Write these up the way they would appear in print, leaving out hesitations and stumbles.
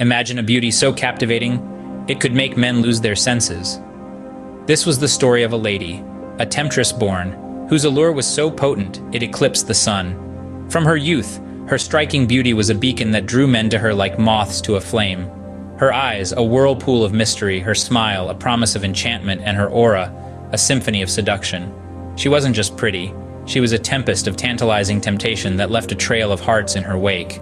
Imagine a beauty so captivating, it could make men lose their senses. This was the story of a lady, a temptress born, whose allure was so potent it eclipsed the sun. From her youth, her striking beauty was a beacon that drew men to her like moths to a flame. Her eyes, a whirlpool of mystery, her smile, a promise of enchantment, and her aura, a symphony of seduction. She wasn't just pretty, she was a tempest of tantalizing temptation that left a trail of hearts in her wake.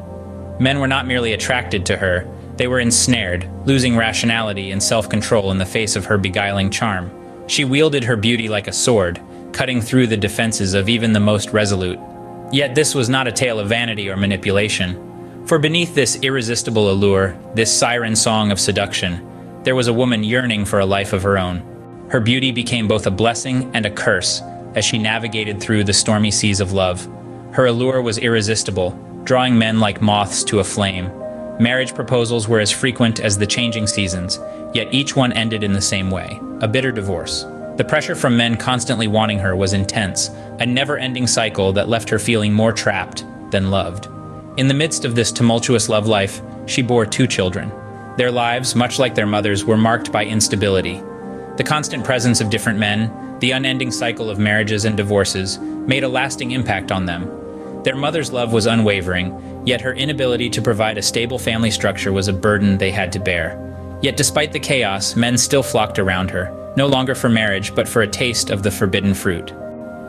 Men were not merely attracted to her, they were ensnared, losing rationality and self-control in the face of her beguiling charm. She wielded her beauty like a sword, cutting through the defenses of even the most resolute. Yet this was not a tale of vanity or manipulation. For beneath this irresistible allure, this siren song of seduction, there was a woman yearning for a life of her own. Her beauty became both a blessing and a curse as she navigated through the stormy seas of love. Her allure was irresistible, drawing men like moths to a flame. Marriage proposals were as frequent as the changing seasons, yet each one ended in the same way, a bitter divorce. The pressure from men constantly wanting her was intense, a never-ending cycle that left her feeling more trapped than loved. In the midst of this tumultuous love life, she bore 2 children. Their lives, much like their mothers, were marked by instability. The constant presence of different men, the unending cycle of marriages and divorces, made a lasting impact on them. Their mother's love was unwavering, yet her inability to provide a stable family structure was a burden they had to bear. Yet despite the chaos, men still flocked around her, no longer for marriage, but for a taste of the forbidden fruit.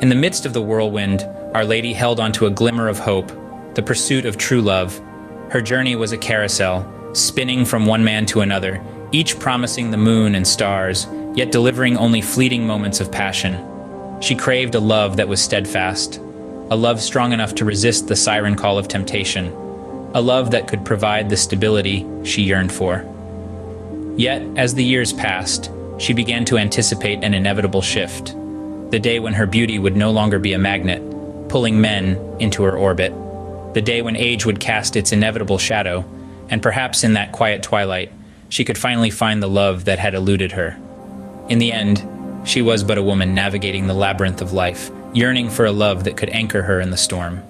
In the midst of the whirlwind, Our Lady held onto a glimmer of hope, the pursuit of true love. Her journey was a carousel, spinning from one man to another, each promising the moon and stars, yet delivering only fleeting moments of passion. She craved a love that was steadfast, a love strong enough to resist the siren call of temptation, a love that could provide the stability she yearned for. Yet, as the years passed, she began to anticipate an inevitable shift, the day when her beauty would no longer be a magnet, pulling men into her orbit, the day when age would cast its inevitable shadow, and perhaps in that quiet twilight, she could finally find the love that had eluded her. In the end, she was but a woman navigating the labyrinth of life, yearning for a love that could anchor her in the storm.